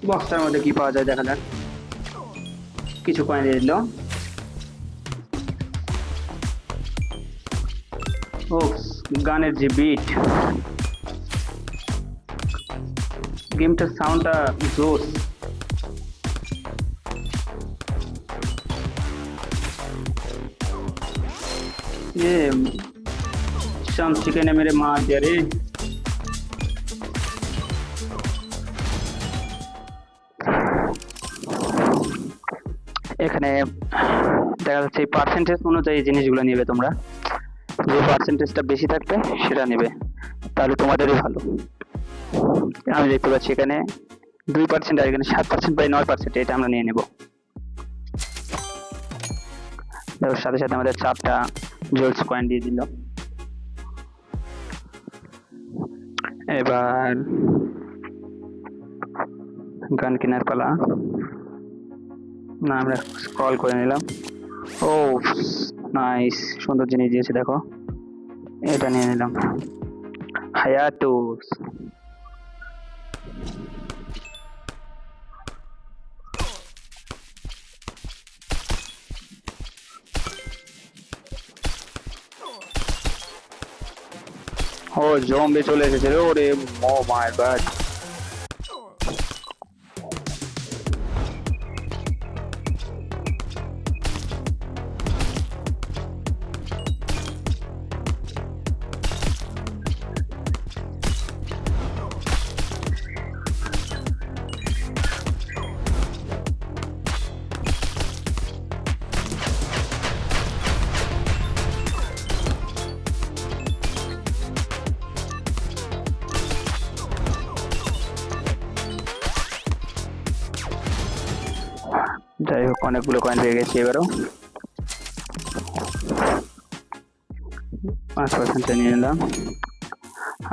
বক্সটার মধ্যে কি পাওয়া যায় দেখা যাক। কিছু কয়েন দিয়ে দিল। ও, গানের যে বিট, গেমটার সাউন্ডটা জোস। ये शाम चिकन है मेरे माँ तेरे। এখানে দেখা যাচ্ছে পার্সেন্টেজ অনুযায়ী জিনিসগুলো নেবে তোমরা, যে পার্সেন্টেজটা বেশি থাকবে সেটা নেবে, তাহলে তোমাদেরই ভালো। আমি দেখতে পাচ্ছি এখানে 2% আর এখানে 7% বাই 9%, এটা আমরা নিয়ে নেব। তার সাথে সাথে আমাদের 4টা জোলস কয়েন দিয়ে দিল। এবার গান কেনার পালা। না, আমরা স্ক্রল করে নিলাম। ও নাইস, সুন্দর জিনিস দিয়েছে দেখো, এটা নিয়ে নিলাম। হায়াতুস, ও জম্বি চলে এসেছে রে, ওরে ও মাই গড। যাই হোক, অনেকগুলো কয়েন পেয়ে গেছি। এবারও 5% নিয়ে নিলাম।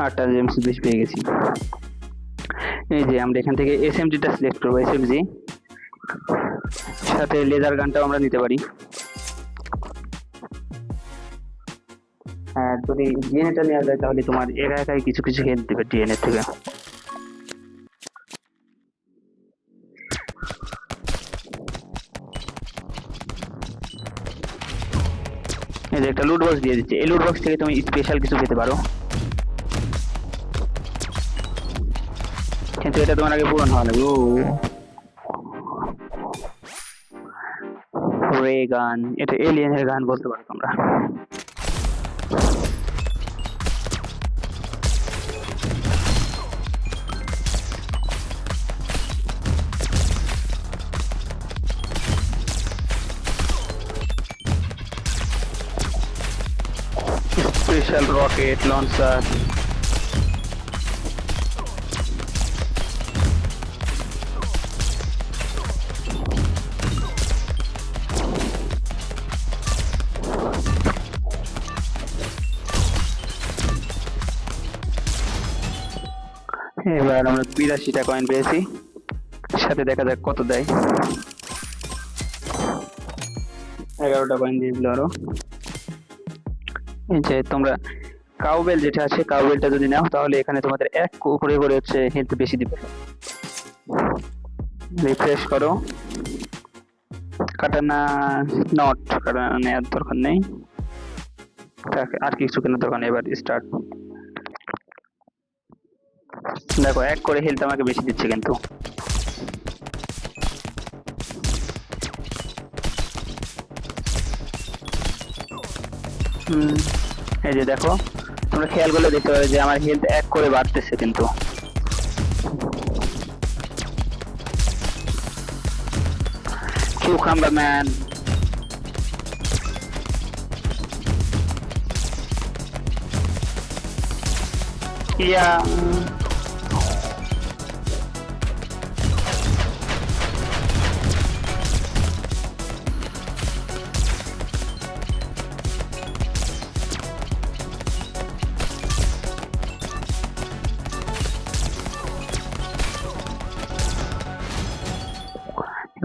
8টা জেমস বেশ পেয়ে গেছি। এই যে আমরা এখান থেকে এসএমজিটা সিলেক্ট করবো, এসএমজি সাথে লেজার গানটাও আমরা নিতে পারি। আর যদি ডিএনএটা নেওয়া যায় তাহলে তোমার একা একাই কিছু কিছু হেল্প দেবে ডিএনএ থেকে। এই যে একটা লুট বক্স দিয়ে দিচ্ছে, এই লুট বক্স থেকে তুমি স্পেশাল কিছু পেতে পারো, কিন্তু এটা তোমার আগে পূরণ হওয়া লাগবে। রে গান, এটা এলিয়েনের গান বলতে পারো তোমরা। স্পেশাল রকেট লঞ্চার, এবার আমরা 82টা কয়েন পেয়েছি, সাথে দেখা যাক কত দেয়। 11টা কয়েন দিয়ে দিল আরো। এই যে তোমরা কাউবেল যেটা আছে, কাউবেলটা যদি নাও তাহলে এখানে তোমাদের 1 করে করে হচ্ছে হেলথ বেশি দিবে। রিফ্রেশ করো। কাটানা নট, কাটানা নেওয়ার দরকার নেই, আর কিছু কেনার দরকার নেই। এবার স্টার্ট। দেখো 1 করে হেলথ আমাকে বেশি দিচ্ছে কিন্তু। এই যে দেখো, তোমরা খেয়াল করলে দেখতে পাবে যে আমার হেলথ 1 করে বাড়তেছে কিন্তু। কিউকাম্বার ম্যান, ইয়া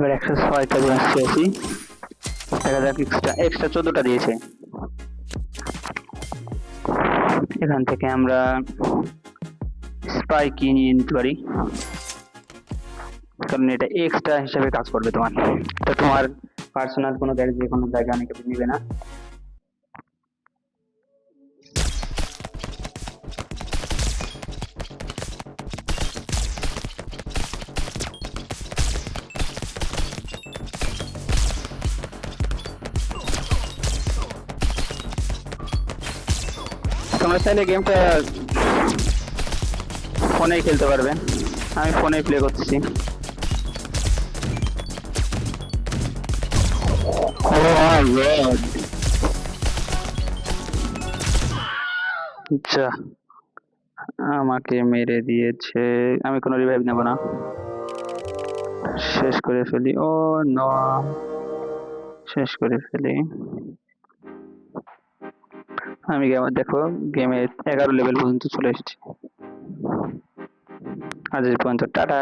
এবার 106টা জেমস পেয়েছি। দেখা যাক, এক্সট্রা 14টা দিয়েছে। এখান থেকে আমরা স্পাইকি নিয়ে নিতে পারি। কারণ এটা এক্সট্রা হিসাবে কাজ করবে তোমার। তো তোমার পার্সোনাল কোনো গাড়ি যে কোনো জায়গায় অনেকে নিবে না। তোমরা চাইলে গেমটা ফোনেই খেলতে পারবে, আমি ফোনেই প্লে করতেছি। আচ্ছা, আমাকে মেরে দিয়েছে, আমি কোনো রিভাইভ নেব না, শেষ করে ফেলি। ও নো, শেষ করে ফেলি। আমি দেখো গেমে 11 লেভেল পর্যন্ত চলে এসেছি। আজ এই পর্যন্ত, টাটা।